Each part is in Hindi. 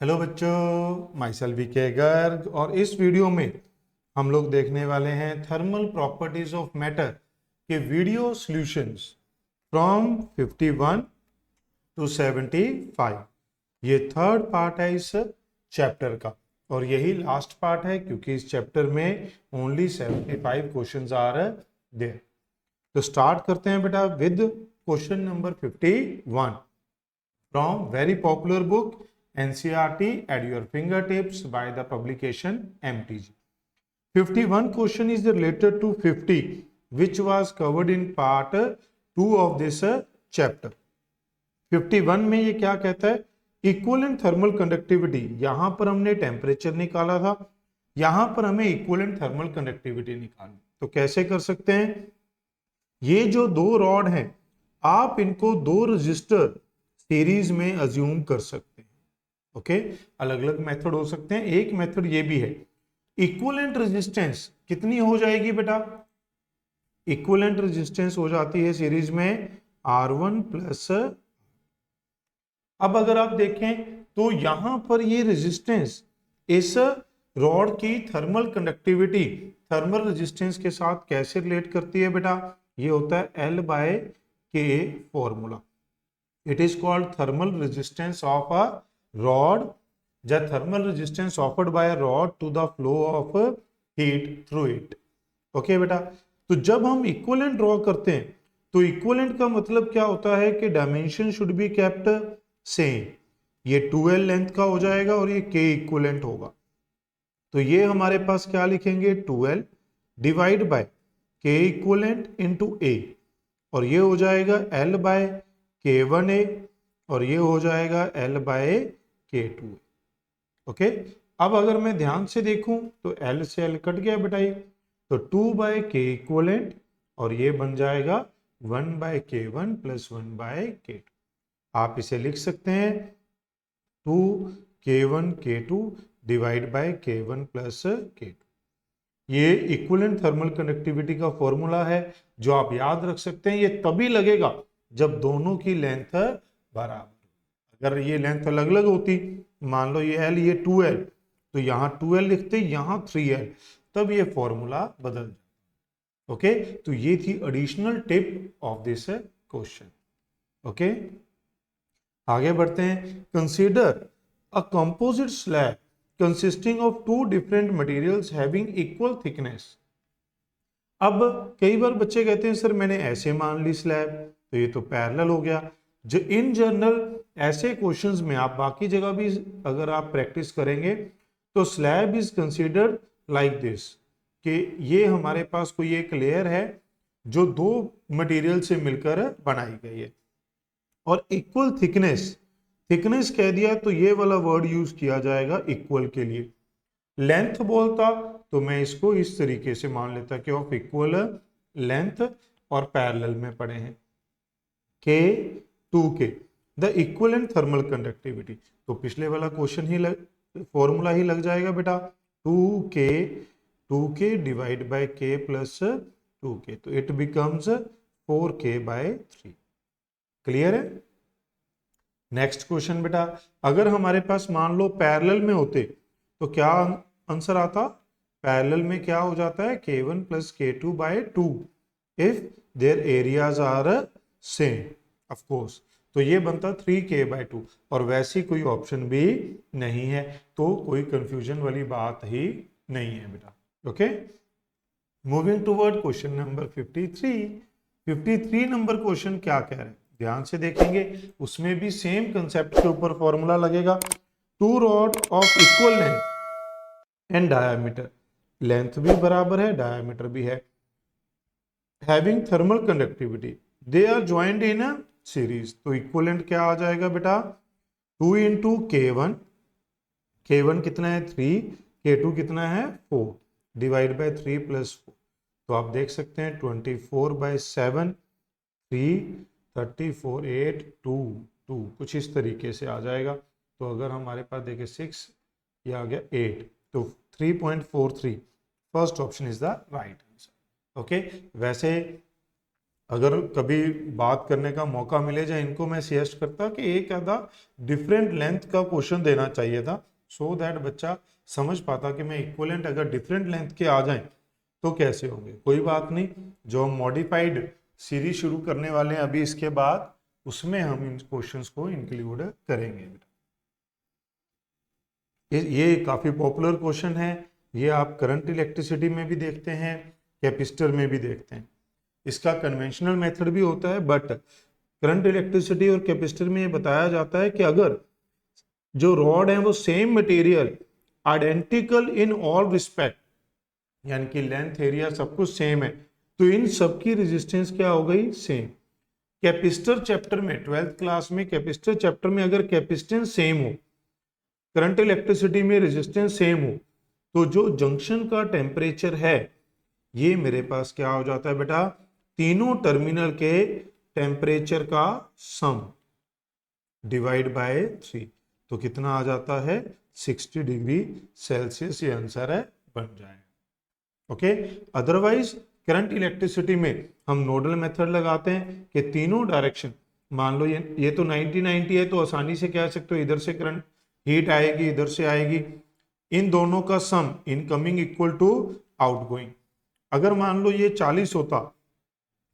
हेलो बच्चों, माई सेल्फ वीके गर्ग और इस वीडियो में हम लोग देखने वाले हैं थर्मल प्रॉपर्टीज ऑफ मैटर के वीडियो सॉल्यूशंस फ्रॉम 51 टू 75। ये थर्ड पार्ट है इस चैप्टर का और यही लास्ट पार्ट है क्योंकि इस चैप्टर में ओनली 75 क्वेश्चंस आर देयर। तो स्टार्ट करते हैं बेटा with question number 51 from very popular book NCERT at your fingertips by the publication MTG. 51 question is related to 50 which was covered in part 2 of this chapter. 51 में ये क्या कहता है? Equivalent thermal conductivity. यहां पर हमने टेम्परेचर निकाला था, यहां पर हमें इक्विवेलेंट थर्मल कंडक्टिविटी निकालनी। तो कैसे कर सकते हैं? ये जो दो रॉड हैं आप इनको दो रजिस्टर सीरीज में अज्यूम कर सकते हैं। ओके, अलग अलग मेथड हो सकते हैं। एक मेथड ये भी है, इक्विवेलेंट रेजिस्टेंस कितनी हो जाएगी बेटा? इक्विवेलेंट रेजिस्टेंस हो जाती है सीरीज में R1 प्लस। अब अगर आप देखें तो यहां पर ये रेजिस्टेंस इस रॉड की थर्मल कंडक्टिविटी थर्मल रेजिस्टेंस के साथ कैसे रिलेट करती है बेटा? ये होता है L/K formula. It is called thermal resistance of a rod. The thermal resistance offered by a rod to the flow of heat through it. Okay बेटा, तो जब हम इक्विवेलेंट ड्रॉ करते हैं तो इक्विवेलेंट का मतलब क्या होता है कि dimension should be kept same. ये 2L लेंथ का हो जाएगा और ये K इक्विवेलेंट होगा। तो ये हमारे पास क्या लिखेंगे? 2L divide by K equivalent into A, और ये हो जाएगा L/K1A और ये हो जाएगा L/K2A। ओके, अब अगर मैं ध्यान से देखूं तो L से L कट गया बेटा, ये तो 2/K इक्विवेलेंट और ये बन जाएगा 1/K1 प्लस 1/K2। आप इसे लिख सकते हैं 2K1K2 divide by K1 plus K2। ये इक्विवेलेंट थर्मल कंडक्टिविटी का फॉर्मूला है जो आप याद रख सकते हैं। ये तभी लगेगा जब दोनों की लेंथ बराबर। अगर ये लेंथ अलग अलग होती, मान लो ये L ये 2L, तो यहां 2L लिखते, यहां 3L, तब ये फॉर्मूला बदल जाता। ओके, तो ये थी additional tip of this question. Okay, आगे बढ़ते हैं। Consider a composite slab consisting of two different materials having equal thickness. अब कई बार बच्चे कहते हैं सर मैंने ऐसे मान ली स्लैब, तो ये तो पैरेलल हो गया। जो इन जनरल ऐसे क्वेश्चंस में आप बाकी जगह भी अगर आप प्रैक्टिस करेंगे तो slab is considered like this, कि ये हमारे पास कोई एक लेयर है जो दो मटेरियल से मिलकर बनाई गई है और इक्वल थिकनेस कह दिया तो ये वाला वर्ड यूज किया जाएगा इक्वल के लिए। लेंथ बोलता तो मैं इसको इस तरीके से मान लेता कि ऑफ इक्वल लेंथ और पैरेलल में पड़े हैं K2K the equivalent thermal conductivity. तो पिछले वाला क्वेश्चन ही फॉर्मूला ही लग जाएगा बेटा, 2K divide by K plus 2K, तो इट बिकम्स 4K/3। क्लियर है? नेक्स्ट क्वेश्चन बेटा, अगर हमारे पास मान लो पैरेलल में होते तो क्या आंसर आता? पैरेलल में क्या हो जाता है? K1 plus K2/2 if their areas are same of course, तो ये बनता 3K/2 और वैसी कोई ऑप्शन भी नहीं है, तो कोई कंफ्यूजन वाली बात ही नहीं है बेटा। Okay, moving toward question number 53 number question क्या कह रहे हैं ध्यान से देखेंगे। उसमें भी सेम कंसेप्ट के ऊपर फॉर्मूला लगेगा। Two rod of equal length and diameter, length भी बराबर है डायामीटर भी है, having thermal conductivity, they are joint in a series. तो इक्वलेंट क्या आ जाएगा बेटा? 2 इंटू K1, K1 कितना है 3, K2 कितना है 4, डिवाइड बाय 3 प्लस 4। तो आप देख सकते हैं 24/7, 3, 34, 8, 2, 2 कुछ इस तरीके से आ जाएगा। तो अगर हमारे पास देखिए 6, ये आ गया 8, तो 3.43 first option is the right answer. Okay, वैसे अगर कभी बात करने का मौका मिले जाए इनको मैं सजेस्ट करता कि एक आधा डिफरेंट लेंथ का क्वेश्चन देना चाहिए था, सो दैट बच्चा समझ पाता कि मैं इक्विवेलेंट अगर डिफरेंट लेंथ के आ जाएं तो कैसे होंगे। कोई बात नहीं, जो हम मॉडिफाइड सीरीज शुरू करने वाले हैं अभी इसके बाद, उसमें हम इन क्वेश्चंस को इंक्लूड करेंगे। ये काफी पॉपुलर क्वेश्चन है, ये आप करंट इलेक्ट्रिसिटी में भी देखते हैं, कैपेसिटर में भी देखते हैं। इसका कन्वेंशनल मेथड भी होता है, बट करंट इलेक्ट्रिसिटी और कैपेसिटर में ये बताया जाता है कि अगर जो रॉड है वो same material, identical in all respect, यानी कि लेंथ एरिया सब कुछ सेम है, तो इन सबकी रेजिस्टेंस क्या हो गई, सेम। कैपेसिटर चैप्टर में 12th क्लास में कैपेसिटर चैप्टर में अगर कैपेसिटेंस सेम हो, करंट इलेक्ट्रिसिटी में रेजिस्टेंस सेम हो, तो जो जंक्शन का टेम्परेचर है ये मेरे पास क्या हो जाता है बेटा, तीनों टर्मिनल के टेम्परेचर का सम डिवाइड बाय 3, तो कितना आ जाता है 60 डिग्री सेल्सियस, ये आंसर है, बन जाएगा। ओके, अदरवाइज करंट इलेक्ट्रिसिटी में हम नोडल मेथड लगाते हैं कि तीनों डायरेक्शन, मान लो ये तो 90-90 है, तो आसानी से कह सकते हो इधर से करंट हीट आएगी, इधर से आएगी, इन दोनों का सम इनकमिंग इक्वल टू आउटगोइंग। अगर मान लो ये 40 होता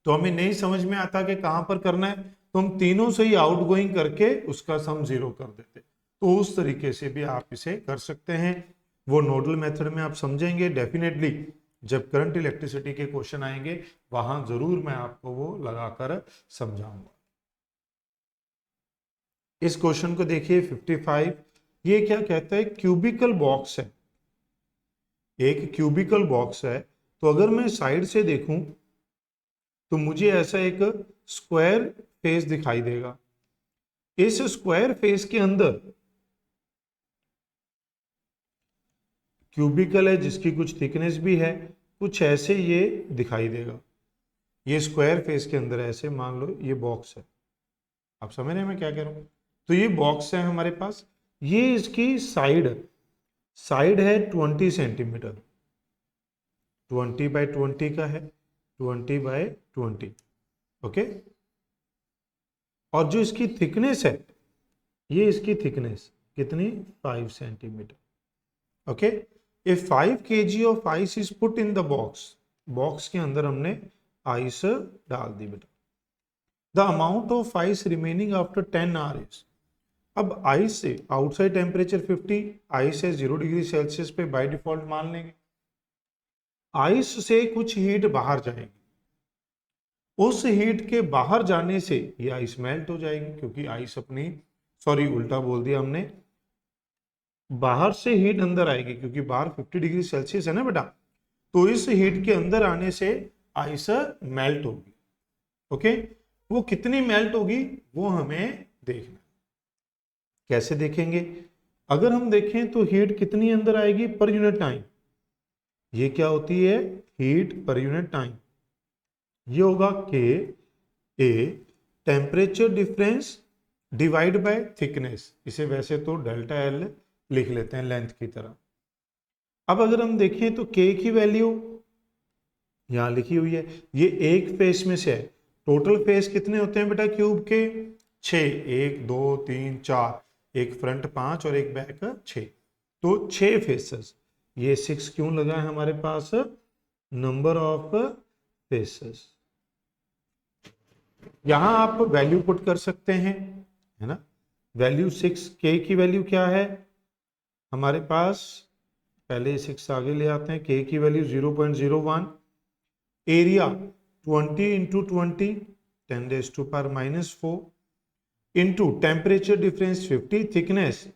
तो हमें नहीं समझ में आता कि कहां पर करना है, तो हम तीनों से ही आउटगोइंग करके उसका सम 0 कर देते। तो उस तरीके से भी आप इसे कर सकते हैं, वो नोडल मेथड में आप समझेंगे डेफिनेटली, जब करंट इलेक्ट्रिसिटी के क्वेश्चन आएंगे वहां जरूर मैं आपको वो लगाकर समझाऊंगा। इस क्वेश्चन को देखिए 55, ये क्या कहता है, क्यूबिकल बॉक्स है, एक क्यूबिकल बॉक्स है, तो अगर मैं साइड से देखूं तो मुझे ऐसा एक स्क्वायर फेस दिखाई देगा। इस स्क्वायर फेस के अंदर क्यूबिकल है जिसकी कुछ थिकनेस भी है, कुछ ऐसे ये दिखाई देगा। ये स्क्वायर फेस के अंदर ऐसे मान लो ये बॉक्स है, आप समझ रहे हैं मैं क्या कह रहा हूं, तो ये बॉक्स है हमारे पास, ये इसकी साइड है 20 सेंटीमीटर, 20x20 का है, 20x20, ओके। और जो इसकी थिकनेस है, ये इसकी थिकनेस कितनी, 5 centimetre, okay. If 5 kg of ice is put in the box, box के अंदर हमने आइस डाल दी बेटा, the amount of ice remaining after 10 hours. अब आइस से आउटसाइड टेम्परेचर 50, आइस है 0 डिग्री सेल्सियस पे बाय डिफॉल्ट मान लेंगे, आइस से कुछ हीट बाहर जाएगी, उस हीट के बाहर जाने से ये आइस मेल्ट हो जाएगी, क्योंकि आइस अपनी, सॉरी उल्टा बोल दिया हमने, बाहर से हीट अंदर आएगी, क्योंकि बाहर 50 डिग्री सेल्सियस है ना बेटा, तो इस हीट के अंदर आने से आइस मेल्ट होगी, ओके। वो कितनी मेल्ट होगी वो हमें देखना, कैसे देखेंगे, अगर हम देखें तो हीट कितनी अंदर आएगी पर यूनिट टाइम, ये क्या होती है, हीट पर यूनिट टाइम, ये होगा के a temperature difference divide by thickness, इसे वैसे तो डेल्टा एल लिख लेते हैं लेंथ की तरह। अब अगर हम देखें तो के की वैल्यू यहां लिखी हुई है, ये एक फेस में से है, टोटल फेस कितने होते हैं बेटा क्यूब के, 6, 1 2 3 4, एक फ्रंट 5 और एक बैक 6, तो 6 फेसेस, ये 6 क्यों लगा है हमारे पास, नंबर ऑफ फेसेस। यहां आप वैल्यू पुट कर सकते हैं, है ना, वैल्यू 6, के की वैल्यू क्या है हमारे पास, पहले 6 आगे ले आते हैं, के की value 0.01, area 20 into 20 10⁻⁻⁴ into temperature difference 50, thickness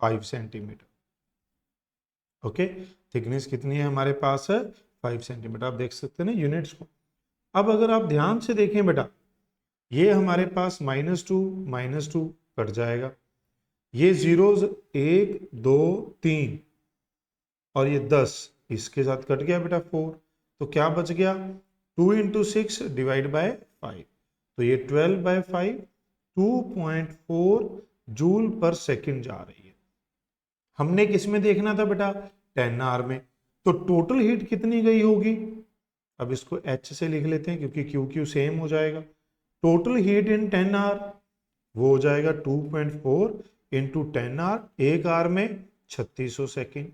5 centimetre, okay. Thickness कितनी है हमारे पास, 5 सेंटीमीटर, आप देख सकते हैं ना यूनिट्स को। अब अगर आप ध्यान से देखें बेटा, ये हमारे पास -2 कट जाएगा, ये जीरोज 1 2 3 और ये 10 इसके साथ कट गया बेटा 4, तो क्या बच गया, 2 इंटू 6 डिवाइड बाय 5, तो ये 12/5 2.4 जूल पर सेकंड जा रही है। हमने किस में देखना था बेटा, 10 आवर में, तो टोटल हीट कितनी गई होगी, अब इसको H से लिख लेते हैं क्योंकि क्यू क्यू सेम हो जाएगा। टोटल हीट इन 10 आवर वो हो जाएगा 2.4 इंटू 10 आवर, एक आवर में 3600 सेकेंड,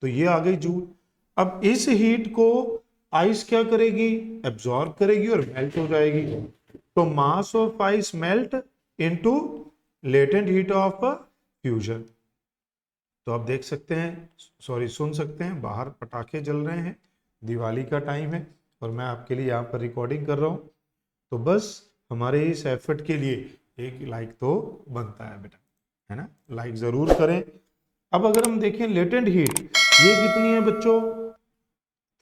तो ये आ गई जूल। अब इस हीट को आइस क्या करेगी, एब्जॉर्ब करेगी और मेल्ट हो जाएगी। तो mass of ice melt into latent heat of fusion. तो आप देख सकते हैं, सॉरी सुन सकते हैं, बाहर पटाखे जल रहे हैं, दिवाली का टाइम है और मैं आपके लिए यहाँ पर रिकॉर्डिंग कर रहा हूँ। तो बस हमारे इस एफर्ट के लिए एक लाइक तो बनता है बेटा, है ना, लाइक जरूर करें। अब अगर हम देखें लेटेंट हीट ये कितनी है बच्चों,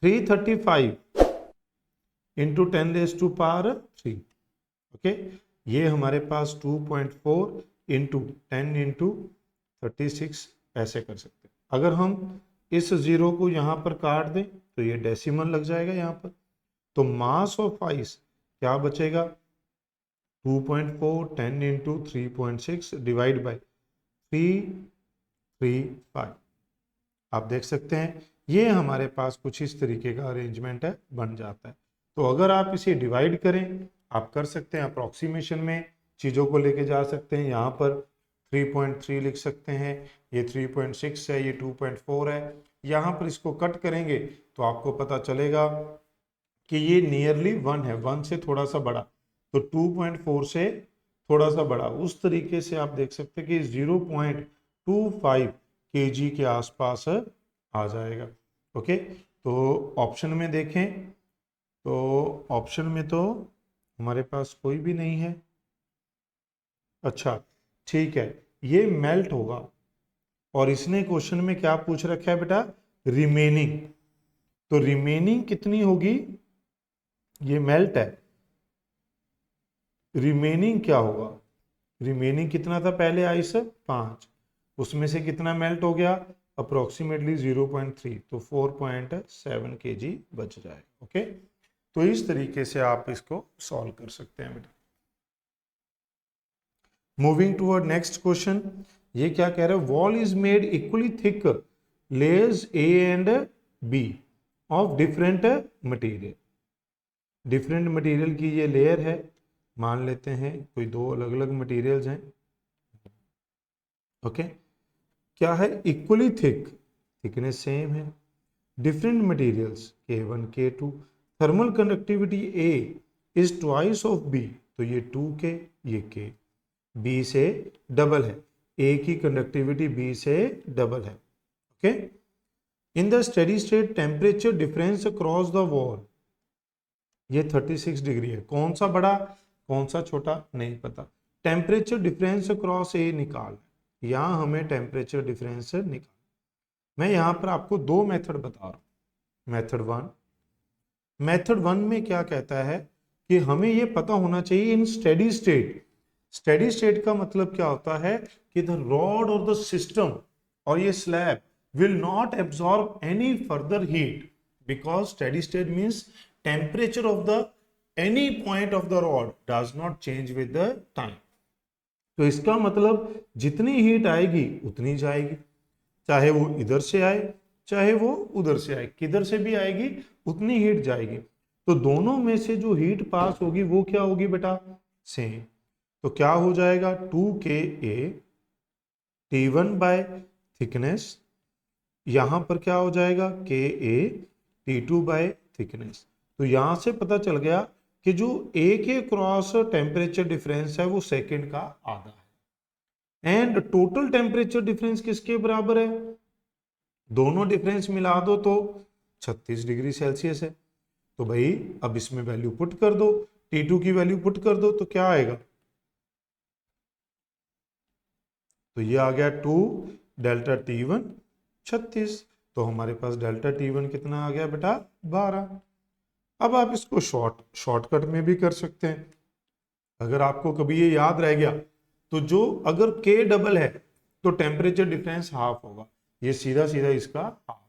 335 इंटू 10⁻³ ओके, ये हमारे पास 2.4 इंटू 10 इंटू 36 ऐसे कर सकते हैं। अगर हम इस जीरो को यहाँ पर काट दें तो ये डेसिमल लग जाएगा यहाँ पर, तो मास ऑफ आइस क्या बचेगा, 2.4 10 इंटू 3.6 डिवाइड बाई 335। आप देख सकते हैं ये हमारे पास कुछ इस तरीके का अरेंजमेंट है, बन जाता है। तो अगर आप इसे डिवाइड करें, आप कर सकते हैं अप्रॉक्सीमेशन में, चीज़ों को लेके जा सकते हैं। यहाँ पर 3.3 लिख सकते हैं, ये 3.6 है, ये 2.4 है। यहाँ पर इसको कट करेंगे तो आपको पता चलेगा कि ये नियरली 1 है, 1 से थोड़ा सा बड़ा, तो 2.4 से थोड़ा सा बड़ा। उस तरीके से आप देख सकते हैं कि 0.25 kg के आसपास आ जाएगा। ओके, तो ऑप्शन में देखें तो ऑप्शन में तो हमारे पास कोई भी नहीं है। अच्छा ठीक है, ये मेल्ट होगा और इसने क्वेश्चन में क्या पूछ रखा है बेटा, रिमेनिंग। तो रिमेनिंग कितनी होगी, ये मेल्ट है, रिमेनिंग क्या होगा, रिमेनिंग कितना था पहले आइस 5, उसमें से कितना मेल्ट हो गया अप्रोक्सीमेटली 0.3, तो 4.7 kg बच जाएगा। ओके, तो इस तरीके से आप इसको सॉल्व कर सकते हैं बेटा। मूविंग टूवर्ड नेक्स्ट क्वेश्चन, ये क्या कह रहा है, wall is made equally thick layers A and B of different material. Different material की ये लेयर है, मान लेते हैं कोई दो अलग अलग मटेरियल्स हैं। ओके, क्या है, इक्वली थिक, थिकनेस सेम है, different materials K1 K2, thermal conductivity A is twice of B, तो ये 2K, ये K, B से डबल है, A की कंडक्टिविटी B से डबल है। Okay, in the steady state temperature difference across the wall, ये 36 डिग्री है, कौन सा बड़ा कौन सा छोटा नहीं पता। टेम्परेचर डिफरेंस अक्रॉस ए निकाल, यहां हमें टेम्परेचर डिफरेंस निकाल। मैं यहां पर आपको दो मेथड बता रहा हूं। मेथड वन में क्या कहता है कि हमें यह पता होना चाहिए इन स्टेडी स्टेट, स्टेडी स्टेट का मतलब क्या होता है कि द रॉड और द सिस्टम और ये slab will not absorb any further heat, because steady state means temperature of the any point of the rod does not change with the time. तो इसका मतलब जितनी हीट आएगी उतनी जाएगी, चाहे वो इधर से आए चाहे वो उधर से आए, किधर से भी आएगी उतनी हीट जाएगी। तो दोनों में से जो हीट पास होगी वो क्या होगी बेटा, सेम। तो क्या हो जाएगा, 2KA T1 बाय थिकनेस, यहां पर क्या हो जाएगा KA T2 बाय थिकनेस। तो यहां से पता चल गया कि जो A के क्रॉस टेम्परेचर डिफरेंस है वो सेकंड का आधा है, एंड टोटल टेम्परेचर डिफरेंस किसके बराबर है, दोनों डिफरेंस मिला दो तो 36 डिग्री सेल्सियस है। तो भाई अब इसमें वैल्यू पुट कर दो, T2 की वैल्यू पुट कर दो, तो क्या आएगा, तो ये आ गया 2 डेल्टा T1 36, तो हमारे पास डेल्टा T1 कितना आ गया बेटा 12। अब आप इसको शॉर्टकट में भी कर सकते हैं। अगर आपको कभी ये याद रह गया तो जो अगर K डबल है तो टेम्परेचर डिफरेंस हाफ होगा, ये सीधा सीधा इसका हाफ,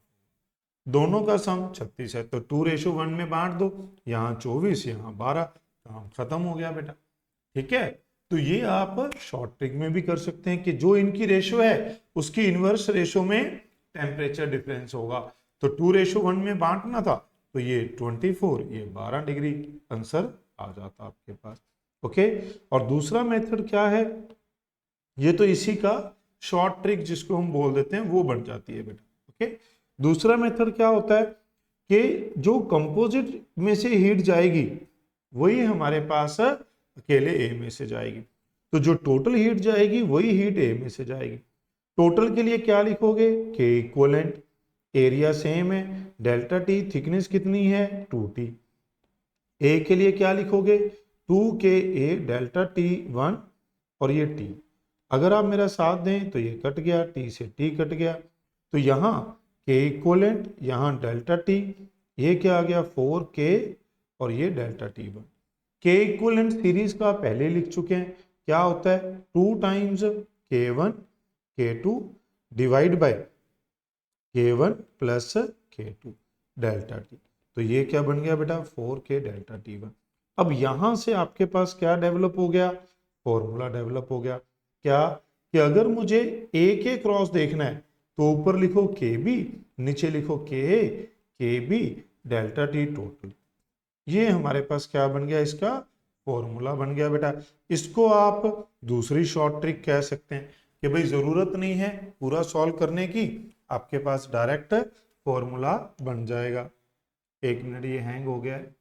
दोनों का सम 36 है, तो 2:1 में बांट दो, यहाँ 24 यहाँ 12, काम खत्म हो गया बेटा। ठीक है, तो ये आप शॉर्ट ट्रिक में भी कर सकते हैं कि जो इनकी रेशो है उसकी इनवर्स रेशो में टेम्परेचर डिफरेंस होगा। तो 2:1 में बांटना था तो ये 24, ये 12 डिग्री आंसर आ जाता आपके पास। ओके, और दूसरा मेथड क्या है, ये तो इसी का शॉर्ट ट्रिक जिसको हम बोल देते हैं वो बन जाती है बेटा। ओके, दूसरा मेथड क्या होता है कि जो कंपोजिट में से हीट जाएगी वही हमारे पास अकेले ए में से जाएगी, तो जो टोटल हीट जाएगी वही हीट ए में से जाएगी। टोटल के लिए क्या लिखोगे, के इक्वलेंट, एरिया सेम है, डेल्टा टी, थिकनेस कितनी है 2t। ए के लिए क्या लिखोगे, 2ka डेल्टा टी 1 और ये t। अगर आप मेरा साथ दें तो ये कट गया, t से t कट गया, तो यहाँ के इक्वलेंट, यहाँ डेल्टा टी, ये क्या आ गया 4k और ये डेल्टा टी 1। के इक्वलेंट सीरीज का पहले लिख चुके हैं, क्या होता है 2 times k1 k2 divide by k1 plus k2 delta T. तो ये क्या बन गया बेटा 4k डेल्टा टी 1। अब यहां से आपके पास क्या डेवलप हो गया, फॉर्मूला डेवलप हो गया, क्या कि अगर मुझे ए के क्रॉस देखना है तो ऊपर लिखो के बी, नीचे लिखो के बी डेल्टा टी टोटल। ये हमारे पास क्या बन गया, इसका फॉर्मूला बन गया बेटा। इसको आप दूसरी शॉर्ट ट्रिक कह सकते हैं कि भाई जरूरत नहीं है पूरा सॉल्व करने की, आपके पास डायरेक्ट फॉर्मूला बन जाएगा। एक मिनट, ये हैंग हो गया है।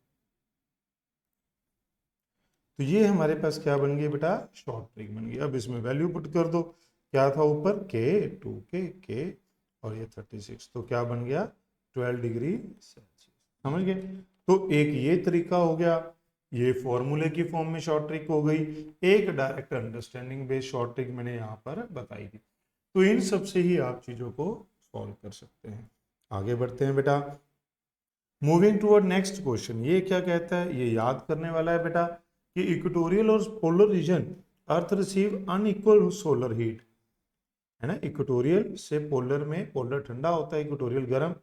तो ये हमारे पास क्या बन गई बेटा, शॉर्ट ट्रिक बन गई। अब इसमें वैल्यू पुट कर दो, क्या था ऊपर के 2k और ये 36, तो क्या बन गया 12 डिग्री सेल्सियस। समझ गए। तो एक ये तरीका हो गया, ये फॉर्मूले की फॉर्म में शॉर्ट ट्रिक हो गई, एक direct understanding based short trick मैंने यहाँ पर बताई थी। तो इन सब से ही आप चीजों को सॉल्व कर सकते हैं। आगे बढ़ते हैं बेटा, मूविंग टूवर्ड नेक्स्ट क्वेश्चन। ये क्या कहता है, ये याद करने वाला है बेटा कि इक्वेटोरियल और पोलर रीजन अर्थ रिसीव अनइक्वल सोलर हीट, है ना। इक्वेटोरियल से पोलर में, पोलर ठंडा होता है, इक्वेटोरियल गर्म,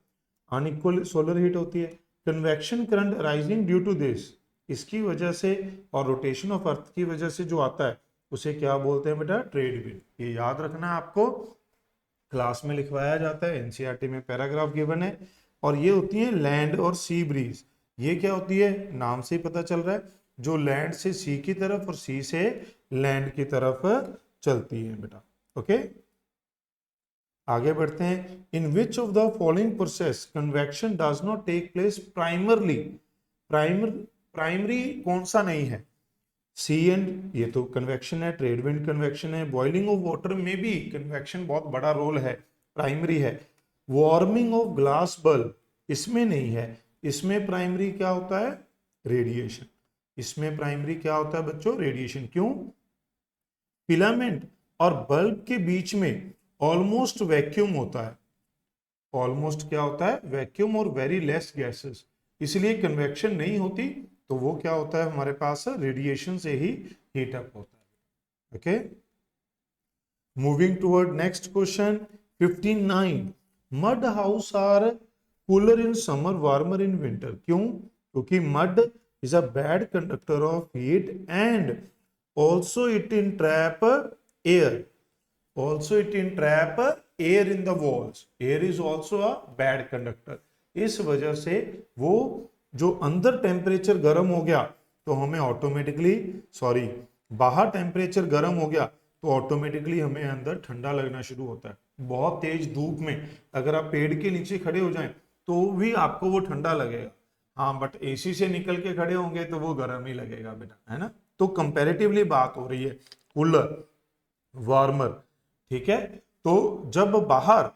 अनइक्वल सोलर हीट होती है। Convection current rising due to this, इसकी वजह से और रोटेशन ऑफ अर्थ की वजह से जो आता है उसे क्या बोलते हैं बेटा, ट्रेड विंड। ये याद रखना है आपको, क्लास में लिखवाया जाता है, एनसीईआरटी में पैराग्राफ गिवन है। और ये होती है लैंड और सी ब्रीज। ये क्या होती है, नाम से ही पता चल रहा है, जो लैंड से सी की तरफ और सी से लैंड की तरफ चलती है बेटा। ओके, आगे बढ़ते हैं। In which of the following process convection does not take place primarily, primary कौन सा नहीं है, सी एंड, ये तो कन्वेक्शन है, ट्रेड विंड कन्वेक्शन है, बॉइलिंग ऑफ वाटर में भी कन्वेक्शन बहुत बड़ा रोल है, प्राइमरी है। वार्मिंग ऑफ ग्लास बल्ब इसमें नहीं है, इसमें प्राइमरी क्या होता है, रेडिएशन। इसमें प्राइमरी क्या होता है बच्चों, रेडिएशन। क्यों, फिलामेंट और बल्ब के बीच में ऑलमोस्ट वैक्यूम होता है, ऑलमोस्ट क्या होता है, वैक्यूम और वेरी लेस गैसेस, इसलिए कन्वेक्शन नहीं होती। तो वो क्या होता है हमारे पास, रेडिएशन से ही हीट अप होता है। Okay, moving toward next question 59। Mud house are cooler in summer, warmer in winter. क्यों, क्योंकि mud is a bad conductor of heat and also it entrap air, also it entrap air in the walls, air is also a bad conductor। इस वजह से वो जो अंदर टेम्परेचर गर्म हो गया तो हमें ऑटोमेटिकली, सॉरी बाहर टेम्परेचर गर्म हो गया तो ऑटोमेटिकली हमें अंदर ठंडा लगना शुरू होता है। बहुत तेज धूप में अगर आप पेड़ के नीचे खड़े हो जाएं तो भी आपको वो ठंडा लगेगा, हाँ, बट एसी से निकल के खड़े होंगे तो वो गर्म ही लगेगा बेटा, है ना। तो कंपैरेटिवली बात हो रही है कूलर, वार्मर, ठीक है। तो जब बाहर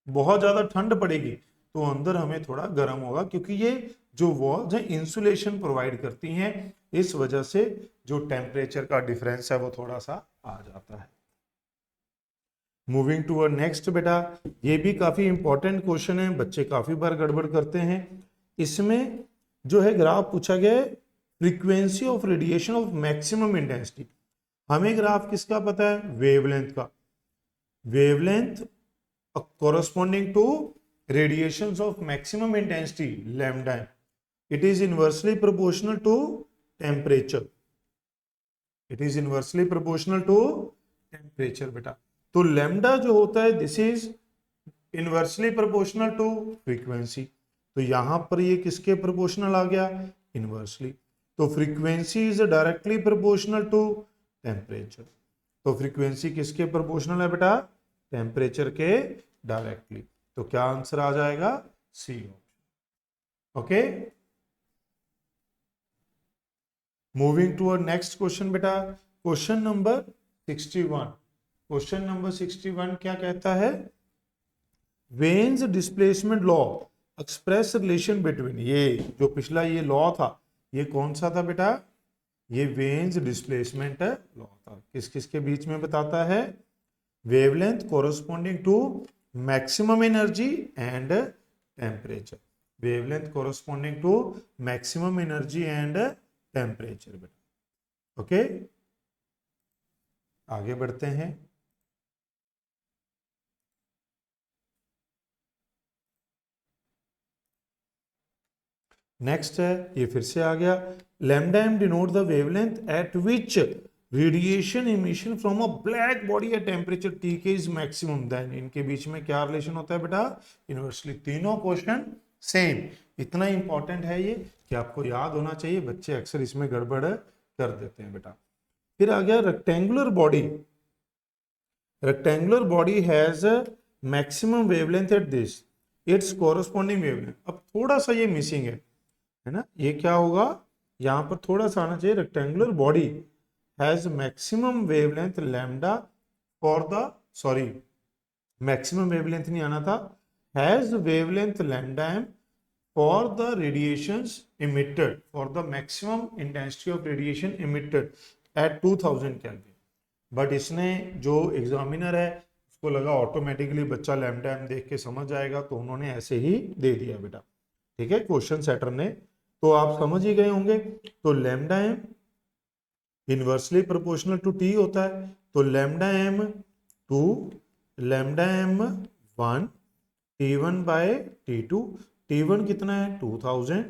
बहुत ज्यादा ठंड पड़ेगी तो अंदर हमें थोड़ा गर्म होगा, क्योंकि ये जो वॉल्स हैं इंसुलेशन प्रोवाइड करती हैं, इस वजह से जो टेम्परेचर का डिफरेंस है वो थोड़ा सा आ जाता है। मूविंग टू अवर नेक्स्ट बेटा, ये भी काफी इंपॉर्टेंट क्वेश्चन है, बच्चे काफी बार गड़बड़ करते हैं। इसमें जो है ग्राफ पूछा गया है, frequency of radiation of maximum intensity. हमें ग्राफ किसका पता है, वेवलेंथ का। wavelength corresponding to radiations of maximum intensity lambda, it is inversely proportional to temperature, it is inversely proportional to temperature बेटा। तो lambda जो होता है this is inversely proportional to frequency. तो यहां पर ये किसके प्रोपोर्शनल आ गया, इनवर्सली। तो frequency is directly proportional to temperature. तो फ्रीक्वेंसी किसके प्रोपोर्शनल है बेटा, टेम्परेचर के डायरेक्टली। तो क्या आंसर आ जाएगा, C option. Okay, moving to our next question बेटा, क्वेश्चन नंबर 61। क्वेश्चन नंबर 61 क्या कहता है, Wien's displacement law express relation between, ये जो पिछला ये लॉ था ये कौन सा था बेटा, ये वेन्स डिस्प्लेसमेंट लॉ था। किस किस के बीच में बताता है, wavelength corresponding to maximum energy and temperature, wavelength corresponding to maximum energy and temperature बेटा। ओके, आगे बढ़ते हैं। नेक्स्ट है, ये फिर से आ गया, lambda M denote the wavelength at which radiation emission from a black body at temperature T K is maximum. Then इनके बीच में क्या रिलेशन होता है बेटा, इनवर्सली। तीनों क्वेश्चन सेम। इतना इंपॉर्टेंट है ये कि आपको याद होना चाहिए, बच्चे अक्सर इसमें गड़बड़ कर देते हैं बेटा। फिर आ गया rectangular body, rectangular body has maximum wavelength at this it's corresponding wavelength. अब थोड़ा सा ये मिसिंग है ना, ये क्या होगा, यहां पर थोड़ा सा आना चाहिए, rectangular body has maximum wavelength lambda for the, sorry maximum wavelength नहीं आना था, has wavelength lambda M for the radiations emitted, for the maximum intensity of radiation emitted at 2000 kelvin. But इसने जो एग्जामिनर है उसको लगा ऑटोमेटिकली बच्चा लैम्डा एम देख के समझ जाएगा, तो उन्होंने ऐसे ही दे दिया बेटा। ठीक है, क्वेश्चन सेटर ने, तो आप समझ ही गए होंगे। तो lambda M inversely proportional to T होता है, तो lambda M 2, lambda M 1, T1 by T2। T1 कितना है 2000,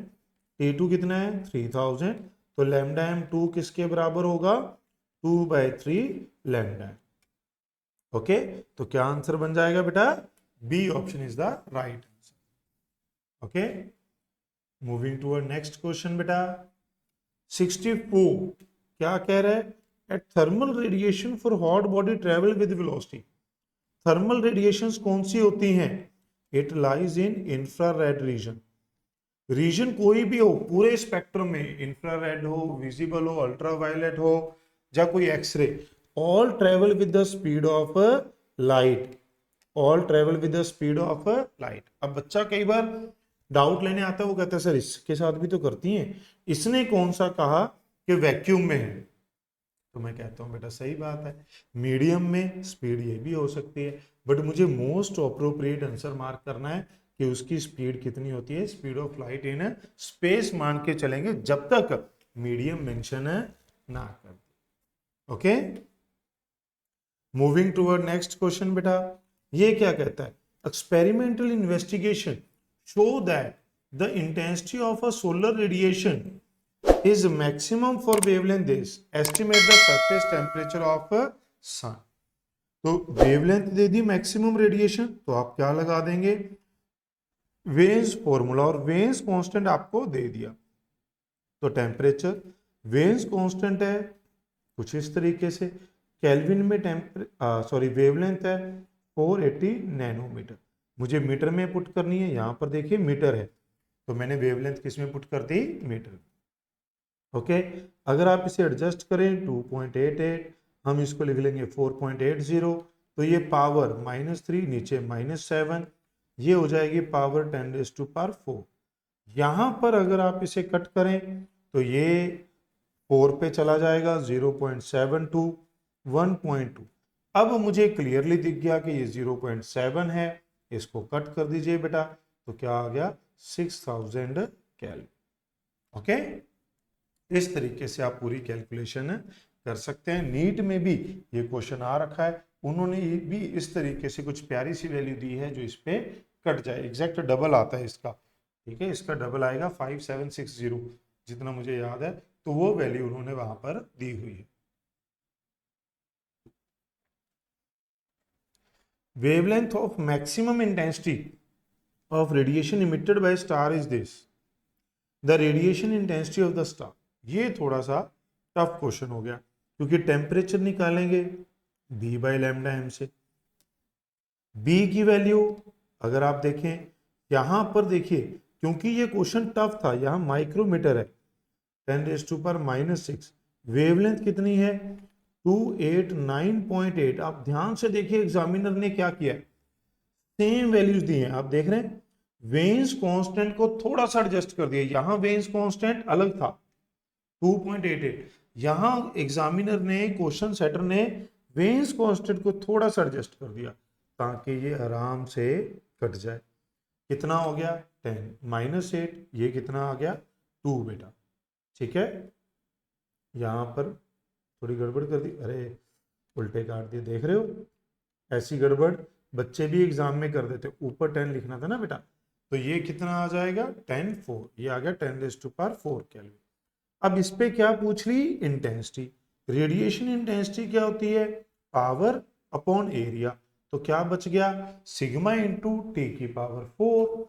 T2 कितना है 3000, तो लैम्डा एम 2 किसके बराबर होगा, 2/3 लैम्डा। ओके, तो क्या आंसर बन जाएगा बेटा, B option is the right answer. Okay, moving to our next question बेटा, 64 क्या कह रहा है, at thermal radiation for hot body travel with velocity. Thermal radiations कौन सी होती हैं, it lies in infrared region. Region कोई भी हो पूरे स्पेक्ट्रम में, इंफ्रारेड हो, विजिबल हो, अल्ट्रावायलेट हो, या कोई X ray, all travel with the speed of light, all travel with the speed of light. अब बच्चा कई बार डाउट लेने आता है, वो कहता है सर इसके साथ भी तो करती हैं, इसने कौन सा कहा कि वैक्यूम में है, तो मैं कहता हूं बेटा सही बात है, मीडियम में स्पीड ये भी हो सकती है, बट मुझे मोस्ट अप्रोप्रिएट आंसर मार्क करना है कि उसकी स्पीड कितनी होती है, speed of light in space मान के चलेंगे जब तक मीडियम मेंशन ना कर। Okay, moving toward next question बेटा, ये क्या कहता है, experimental investigation show that the intensity of a solar radiation is maximum for wavelength this, estimate the surface temperature of sun। तो wavelength they the maximum radiation, तो आप क्या लगा देंगे, वेन्स फॉर्मूला, और वेन्स कांस्टेंट आपको दे दिया, तो टेम्परेचर वेन्स कांस्टेंट है कुछ इस तरीके से, केल्विन में वेवलेंथ है 480 नैनोमीटर, मुझे मीटर में पुट करनी है, यहां पर देखिए मीटर है, तो मैंने वेवलेंथ किस में पुट कर दी, मीटर। ओके, अगर आप इसे एडजस्ट करें 2.88, हम इसको लिख लेंगे 4.80, तो ये पावर -3 नीचे -7, ये हो जाएगी पावर 10⁴। यहाँ पर अगर आप इसे कट करें तो ये 4 पे चला जाएगा, 0.72, 1.2। अब मुझे क्लियरली दिख गया कि ये 0.7 है, इसको कट कर दीजिए बेटा, तो क्या आ गया 6000 कैलोरी। ओके, इस तरीके से आप पूरी कैलकुलेशन कर सकते हैं। नीट में भी ये क्वेश्चन आ रखा है, उन्होंने भी इस तरीके से कुछ प्यारी सी वैल्यू दी है जो इस पे कट जाए, एग्जैक्ट डबल आता है इसका, ठीक है, इसका डबल आएगा 5760 जितना मुझे याद है, तो वो वैल्यू उन्होंने वहां पर दी हुई है। Wavelength of maximum intensity of radiation emitted by star is this, the radiation intensity of the star. ये थोड़ा सा टफ क्वेश्चन हो गया क्योंकि टेम्परेचर निकालेंगे बी बाई लैम्डा एम से। बी की वैल्यू अगर आप देखें यहां पर देखिए, क्योंकि ये क्वेश्चन टफ था, यहां माइक्रोमीटर है 10⁻⁻⁶, वेवलेंथ कितनी है 289.8। आप ध्यान से देखिए एग्जामिनर ने क्या किया है, सेम वैल्यूज दी हैं, आप देख रहे हैं। वेन्स कांस्टेंट को थोड़ा सा एडजस्ट कर दिया, यहां वेन्स कांस्टेंट अलग था 2.88, यहां एग्जामिनर ने क्वेश्चन सेटर ने वेन्स कांस्टेंट को थोड़ा सा एडजस्ट कर दिया ताकि ये आराम से कट जाए। कितना हो गया 10⁻⁸, ये कितना आ गया 2 बेटा, ठीक है। यहां पर थोड़ी गड़बड़ कर दी, अरे उल्टे काट दिए, देख रहे हो, ऐसी गड़बड़ बच्चे भी एग्जाम में कर देते, ऊपर 10 लिखना था ना बेटा। तो ये कितना आ जाएगा 10⁴, ये आ गया 10⁴ केल्विन। अब इस पे क्या पूछ ली, इंटेंसिटी। रेडिएशन इंटेंसिटी क्या होती है, पावर अपॉन एरिया। तो क्या बच गया, सिग्मा इंटू टी की पावर 4।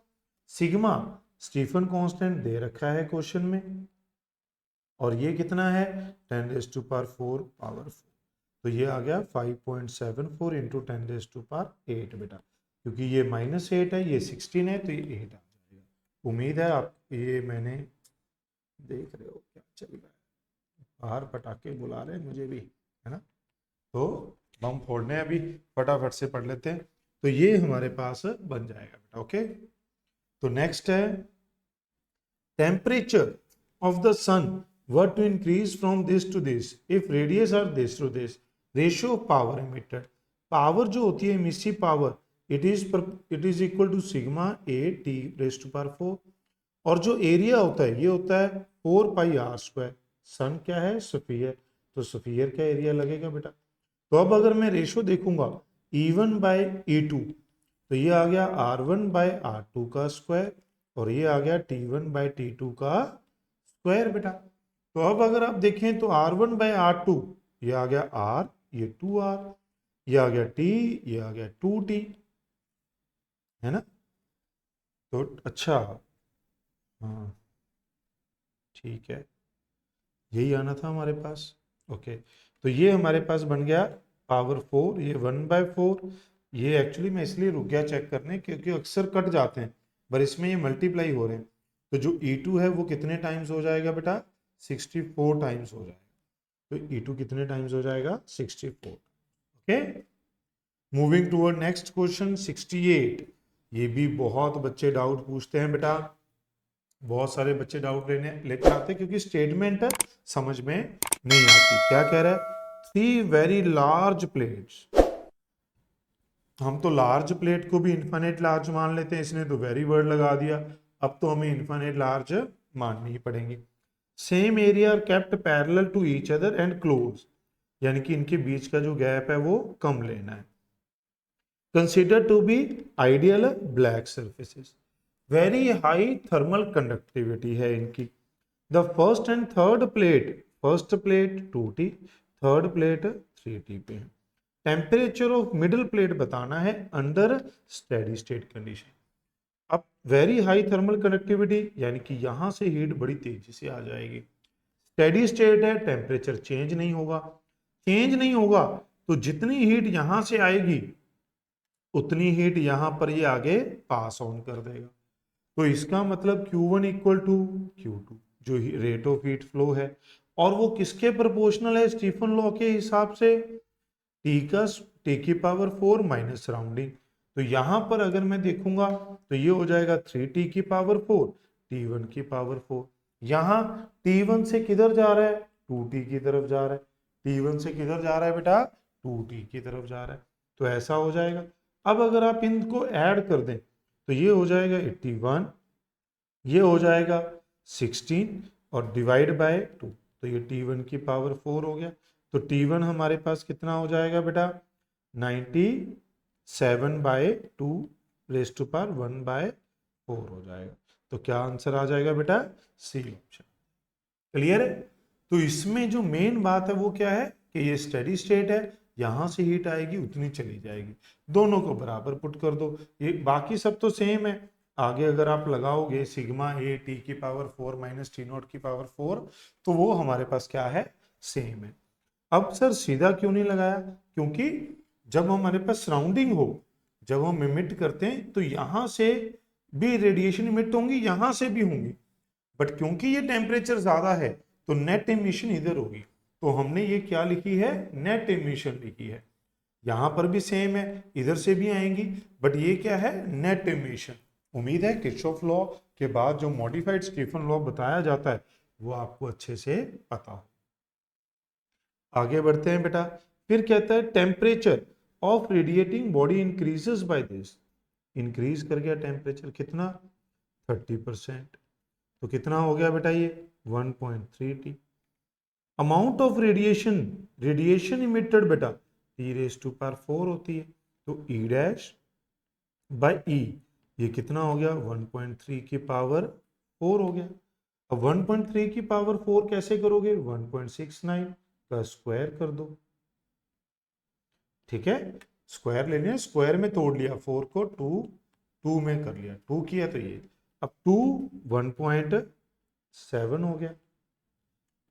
सिग्मा स्टीफन कांस्टेंट दे रखा है क्वेश्चन में, और ये कितना है 10⁴ पावर 4। तो ये आ गया 5.74 इंटू 10⁸ बेटा, क्योंकि ये -8 है, ये 16 है, तो ये 8 आ जाएगा। उम्मीद है आप, ये मैंने देख रहे हो क्या चल रहा है, बाहर पटाखे बुला रहे हैं मुझे भी, है ना, तो बम फोड़ने अभी फटाफट से पढ़ लेते हैं। तो ये हमारे पास बन जाएगा बेटा, ओके। तो नेक्स्ट है temperature of the sun were to increase from this to this if radius are this to this, ratio of power emitted, power जो होती है emissive power it is equal to sigma A T raised to power 4, और जो एरिया होता है ये होता है 4πr²। सन क्या है, स्फीयर, तो स्फीयर का एरिया लगेगा बेटा। तो अब अगर मैं रेशो देखूंगा E1 बाय E2, तो ये आ गया R1 बाय R2 का स्क्वायर, और ये आ गया T1 बाय T2 का स्क्वायर बेटा। तो अब अगर आप देखें तो R1 बाय R2, ये आ गया R, ये 2R, ये आ गया T, ये आ गया 2T, है ना। तो अच्छा, हाँ ठीक है, यही आना था हमारे पास, ओके। तो ये हमारे पास बन गया पावर 4, ये 1/4। ये एक्चुअली मैं इसलिए रुक गया चेक करने क्योंकि अक्सर कट जाते हैं, पर इसमें ये मल्टीप्लाई हो रहे हैं। तो जो E2 है वो कितने टाइम्स हो जाएगा बेटा, 64 टाइम्स हो जाएगा। तो E2 कितने टाइम्स हो जाएगा 64, okay. Moving toward next question 68। ये भी बहुत बच्चे डाउट पूछते हैं बेटा, बहुत सारे बच्चे डाउट लेकर आते हैं क्योंकि स्टेटमेंट समझ में नहीं आती। क्या कह रहा है, 3 वेरी लार्ज प्लेट्स। हम तो लार्ज प्लेट को भी इन्फिनिट लार्ज मान लेते हैं, इसने तो वेरी वर्ड लगा दिया, अब तो हमें इन्फिनिट लार्ज माननी ही पड़ेंगी। Same area are kept parallel to each other and close, यानी कि इनके बीच का जो गैप है वो कम लेना है। Consider to be ideal black surfaces, very high thermal conductivity है इनकी। The first and third plate, first plate 2T, third plate 3T पे है। टेम्परेचर ऑफ मिडिल प्लेट बताना है अंडर स्टेडी स्टेट कंडीशन। अब वेरी हाई थर्मल कंडक्टिविटी यानी कि यहां से हीट बड़ी तेजी से आ जाएगी। स्टेडी स्टेट है, टेम्परेचर चेंज नहीं होगा, चेंज नहीं होगा तो जितनी हीट यहां से आएगी उतनी हीट यहां पर ये आगे पास ऑन कर देगा। तो इसका मतलब Q1 इक्वल टू Q2 जो रेट ऑफ हीट फ्लो है, और वो किसके प्रोपोर्शनल है, स्टीफन लॉ के हिसाब से T की पावर 4 माइनस सराउंडिंग। तो यहां पर अगर मैं देखूंगा तो ये हो जाएगा 3T की पावर 4 T1 की पावर 4। यहां T1 से किधर जा रहा है, 2T की तरफ जा रहा है। T1 से किधर जा रहा है बेटा, 2T की तरफ जा रहा है। तो ऐसा हो जाएगा। अब अगर आप इनको ऐड कर दें तो ये हो जाएगा 81, ये हो जाएगा 16 और डिवाइड बाय 2, तो ये T1 की पावर 4 हो गया। तो T1 हमारे पास कितना हो जाएगा बेटा 97/2 रेज़्ड टू पावर 1/4 हो जाएगा। तो क्या आंसर आ जाएगा बेटा, सी ऑप्शन। क्लियर है। तो इसमें जो मेन बात है वो क्या है कि ये स्टेडी स्टेट है, यहां से हीट आएगी उतनी चली जाएगी, दोनों को बराबर पुट कर दो। ये बाकी सब तो सेम है, आगे अगर आप लगाओगे सिग्मा ए टी की पावर 4 माइनस टी नॉट की पावर 4, तो वो हमारे पास क्या है, सेम है। अब सर सीधा क्यों नहीं लगाया, क्योंकि जब हमारे पास सराउंडिंग हो, जब हम इमिट करते हैं तो यहां से भी रेडिएशन इमिट होंगी, यहां से भी होंगी, बट क्योंकि ये टेम्परेचर ज्यादा है तो नेट इमिशन इधर होगी, तो हमने ये क्या लिखी है, नेट इमिशन लिखी है। यहां पर भी सेम है, इधर से भी आएंगी, बट ये क्या है, नेट इमिशन। उम्मीद है किरचॉफ लॉ के बाद जो मॉडिफाइड स्टीफन लॉ बताया जाता है वो आपको अच्छे से पता हो। आगे बढ़ते हैं बेटा। फिर कहता है temperature of radiating body increases by this, increase कर गया टेम्परेचर कितना, 30%। तो कितना हो गया बेटा ये 1.3 T. Amount of radiation, radiation emitted बेटा T⁴ होती है, तो E डैश बाय E, ये कितना हो गया 1.3 की पावर 4 हो गया। अब 1.3 की पावर 4 कैसे करोगे, 1.69 का स्क्वायर कर दो, ठीक है, स्क्वायर लेने हैं, स्क्वायर में तोड़ लिया, 4 को 2 में कर लिया, 2 किया तो ये, अब 2 1.7 हो गया,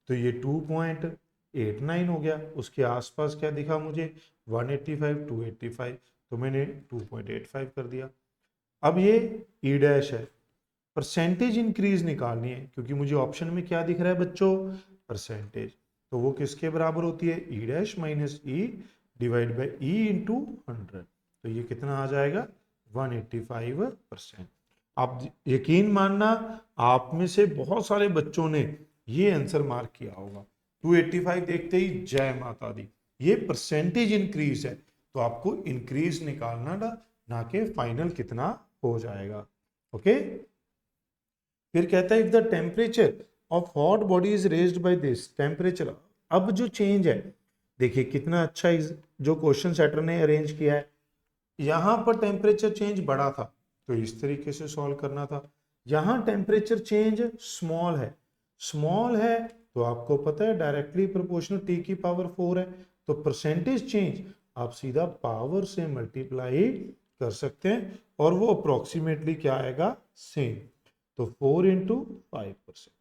तो ये 2.89 हो गया। उसके आसपास क्या दिखा मुझे, 185 285, तो मैंने 2.85 कर दिया। अब ये ई डैश है, परसेंटेज इंक्रीज निकालनी है, क्योंकि मुझे ऑप्शन में क्या दिख रहा है बच्चों, परसेंटेज, तो वो किसके बराबर होती है, ई dash minus E divide by E into 100, तो ये कितना आ जाएगा 185%। आप यकीन मानना, आप में से बहुत सारे बच्चों ने ये आंसर मार्क किया होगा, 285 देखते ही जय माता दी, ये परसेंटेज इंक्रीज है, तो आपको इंक्रीज निकालना ना कि फाइनल कितना हो जाएगा। ओके, फिर कहता है if the temperature of hot body is raised by this temperature, अब जो चेंज है, देखिए कितना अच्छा जो क्वेश्चन सेटर ने अरेंज किया है, यहां पर टेम्परेचर चेंज बड़ा था तो इस तरीके से सॉल्व करना था, यहां टेम्परेचर चेंज स्मॉल है तो आपको पता है डायरेक्टली प्रोपोर्शनल टी की पावर 4 है, तो परसेंटेज चेंज आप सीधा पावर से मल्टीप्लाई कर सकते हैं और वो अप्रोक्सीमेटली क्या आएगा, सेम, तो 4 इंटू 5%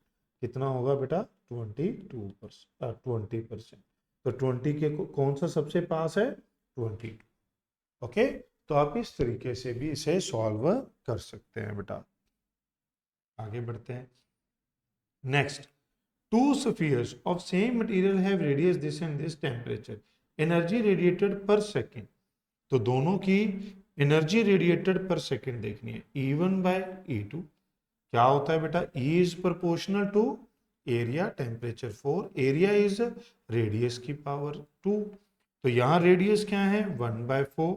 कितना होगा बेटा 20%। तो 20 के कौन सा सबसे पास है, 22। ओके, तो आप इस तरीके से भी इसे सॉल्व कर सकते हैं बेटा। आगे बढ़ते हैं। Next, to spheres of same material have radius this and this temperature, energy radiated पर सेकेंड, तो दोनों की एनर्जी रेडिएटेड पर सेकेंड देखनी है, E1 बाय E2 क्या होता है बेटा, E is proportional to area, temperature 4, area is radius की पावर 2, तो यहाँ रेडियस क्या है 1/4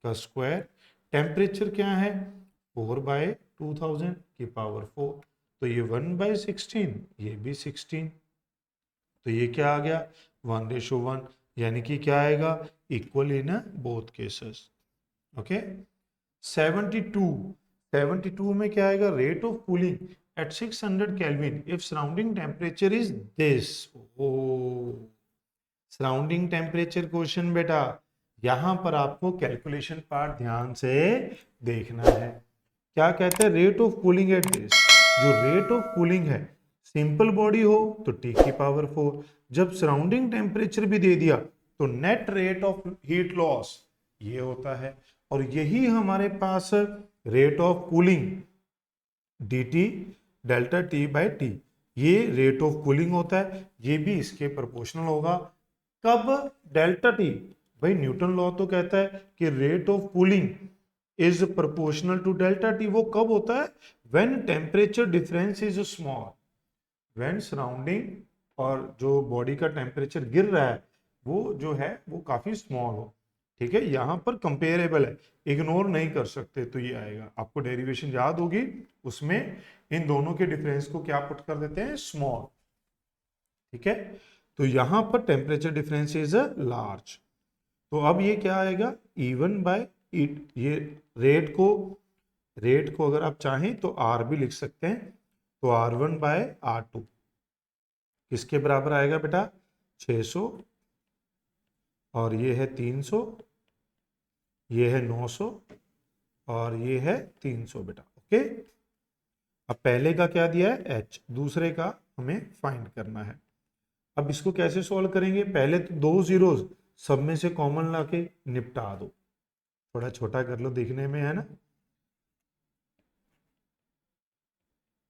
का स्क्वायर, टेम्परेचर क्या है 4/2000 की पावर 4, तो ये 1/16, ये भी 16, तो ये क्या आ गया 1:1, यानी कि क्या आएगा equal in both cases. Okay, 72 में क्या आएगा, rate of cooling at 600 kelvin if surrounding temperature is this, ओ सराउंडिंग टेम्परेचर क्वेश्चन बेटा, यहां पर आपको कैलकुलेशन पार्ट ध्यान से देखना है। क्या कहते हैं, rate of cooling at this, जो रेट ऑफ कूलिंग है सिंपल बॉडी हो तो टी की पावर 4, जब सराउंडिंग टेम्परेचर भी दे दिया तो net rate of heat loss ये होता है, और यही हमारे पास rate of cooling dt delta T by T, ये रेट ऑफ कूलिंग होता है, ये भी इसके प्रोपोर्शनल होगा। कब, डेल्टा टी, भाई न्यूटन लॉ तो कहता है कि rate of cooling is proportional to delta T, वो कब होता है, when temperature difference is small, when surrounding और जो बॉडी का टेम्परेचर गिर रहा है वो जो है वो काफी स्मॉल हो, ठीक है, यहां पर कंपेरेबल है, इग्नोर नहीं कर सकते, तो ये आएगा, आपको डेरिवेशन याद होगी, उसमें इन दोनों के डिफरेंस को क्या पुट कर देते हैं, स्मॉल, ठीक है, तो यहां पर टेम्परेचर डिफरेंस इज लार्ज, तो अब ये क्या आएगा E1 बाय ई, ये रेट को अगर आप चाहें तो R भी लिख सकते हैं, तो R1 बाय R2 किसके बराबर आएगा बेटा 600, और ये है 300, ये है 900 और ये है 300 बेटा। ओके, ओके, अब पहले का क्या दिया है h, दूसरे का हमें फाइंड करना है। अब इसको कैसे सॉल्व करेंगे, पहले तो दो जीरोस सब में से कॉमन लाके निपटा दो, थोड़ा छोटा कर लो दिखने में, है ना।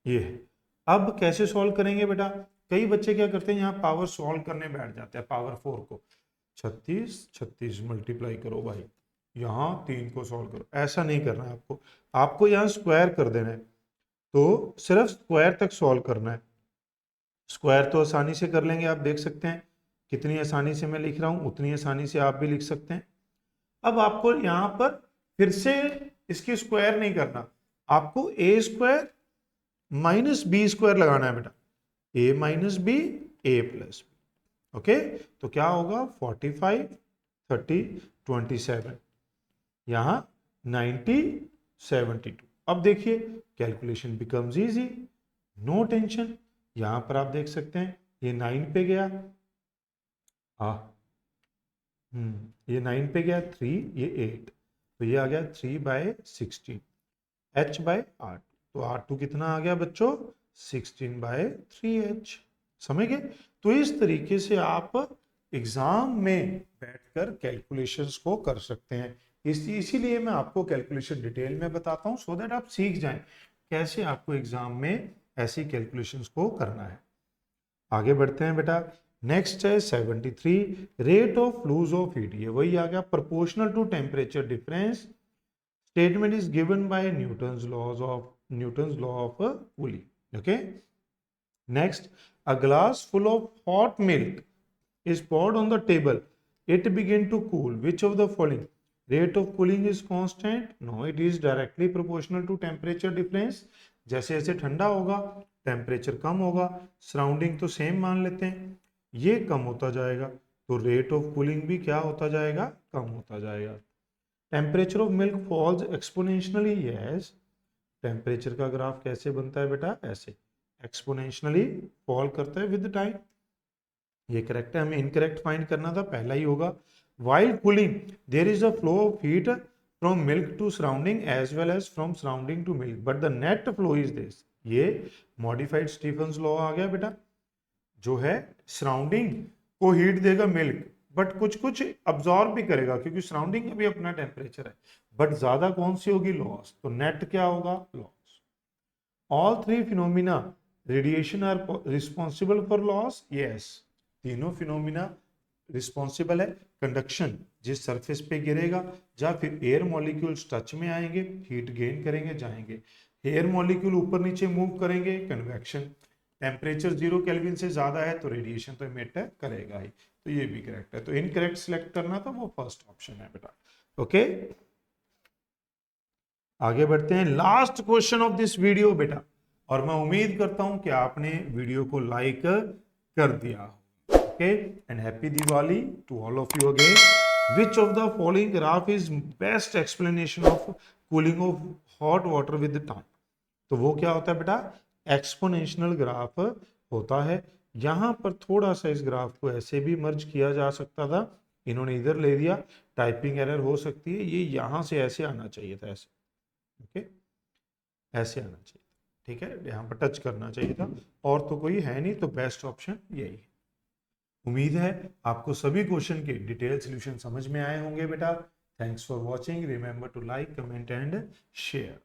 ये है। अब कैसे सॉल्व करेंगे बेटा, कई बच्चे क्या करते हैं यहाँ पावर सॉल्व करने बैठ जाते हैं, पावर 4 को 36 36 मल्टीप्लाई करो भाई, यहाँ 3 को सॉल्व करो, ऐसा नहीं करना है आपको, आपको यहाँ स्क्वायर कर देना है, तो सिर्फ स्क्वायर तक सॉल्व करना है। स्क्वायर तो आसानी से कर लेंगे, आप देख सकते हैं कितनी आसानी से मैं लिख रहा हूं, उतनी आसानी से आप भी लिख सकते हैं। अब आपको यहां पर फिर से इसकी स्क्वायर नहीं करना, आपको ए स्क्वायर माइनस बी स्क्वायर लगाना है बेटा, ए माइनस बी ए प्लस बी। ओके, तो क्या होगा 45 30 27, यहां 90 72। अब देखिए calculation becomes easy, no tension. यहां पर आप देख सकते हैं ये 9 पे गया, ये 9 पे गया, 3 ये 8, तो ये आ गया 3/16 h बाय r2, तो r2 कितना आ गया बच्चों 16/3h। समझ गए। तो इस तरीके से आप एग्जाम में बैठकर कैलकुलेशंस को कर सकते हैं, इसीलिए मैं आपको कैलकुलेशन डिटेल में बताता हूं, सो दैट आप सीख जाएं कैसे आपको एग्जाम में ऐसी कैलकुलेशंस को करना है। आगे बढ़ते हैं बेटा, नेक्स्ट है 73, rate of loss of heat, ये वही आ गया, proportional to temperature difference, statement is given by Newton's law of cooling. Okay, next, a glass full of hot milk is poured on the table, it begin to cool, which of the following, rate of cooling is constant, no it is directly proportional to temperature difference, जैसे जैसे ठंडा होगा टेम्परेचर कम होगा, सराउंडिंग तो सेम मान लेते हैं, ये कम होता जाएगा तो रेट ऑफ कूलिंग भी क्या होता जाएगा, कम होता जाएगा। Temperature of milk falls exponentially, yes, temperature का ग्राफ कैसे बनता है बेटा, ऐसे एक्सपोनेंशियली फॉल करता है विद टाइम, ये करेक्ट है, हमें इनकरेक्ट फाइंड करना था, पहला ही होगा। While cooling there is a flow of heat from milk to surrounding as well as from surrounding to milk, but the net flow is this, ये मॉडिफाइड स्टीफन्स लॉ आ गया बेटा, जो है सराउंडिंग को हीट देगा मिल्क, बट कुछ कुछ अब्जॉर्ब भी करेगा क्योंकि सराउंडिंग का भी अपना टेम्परेचर है, बट ज्यादा कौन सी होगी, लॉस, तो नेट क्या होगा, loss. All three phenomena radiation are responsible for loss, yes, तीनों फिनोमिना रिस्पॉन्सिबल है, कंडक्शन जिस सरफेस पे गिरेगा या फिर एयर मॉलिक्यूल्स टच में आएंगे हीट गेन करेंगे जाएंगे, एयर मॉलिक्यूल ऊपर नीचे मूव करेंगे कन्वेक्शन, टेम्परेचर 0 केल्विन से ज्यादा है तो रेडिएशन तो इमिट करेगा ही, तो ये भी करेक्ट है, तो इनकरेक्ट सिलेक्ट करना था वो फर्स्ट ऑप्शन है बेटा। ओके, आगे बढ़ते हैं, last question of this video बेटा, और मैं उम्मीद करता हूं कि आपने वीडियो को लाइक कर दिया। Okay, and happy Diwali to all of you again. Which of the following graph is best explanation of cooling of hot water with the time? तो वो क्या होता है बेटा, एक्सपोनेंशियल ग्राफ होता है। यहां पर थोड़ा सा इस ग्राफ को ऐसे भी मर्ज किया जा सकता था, इन्होंने इधर ले दिया, टाइपिंग एरर हो सकती है, ये यहां से ऐसे आना चाहिए था, ऐसे, ओके, ऐसे आना चाहिए, ठीक है, यहां पर टच करना चाहिए था, और तो कोई है नहीं, तो बेस्ट ऑप्शन यही है। उम्मीद है आपको सभी क्वेश्चन के डिटेल सॉल्यूशन समझ में आए होंगे बेटा। Thanks for watching, remember to like, comment and share.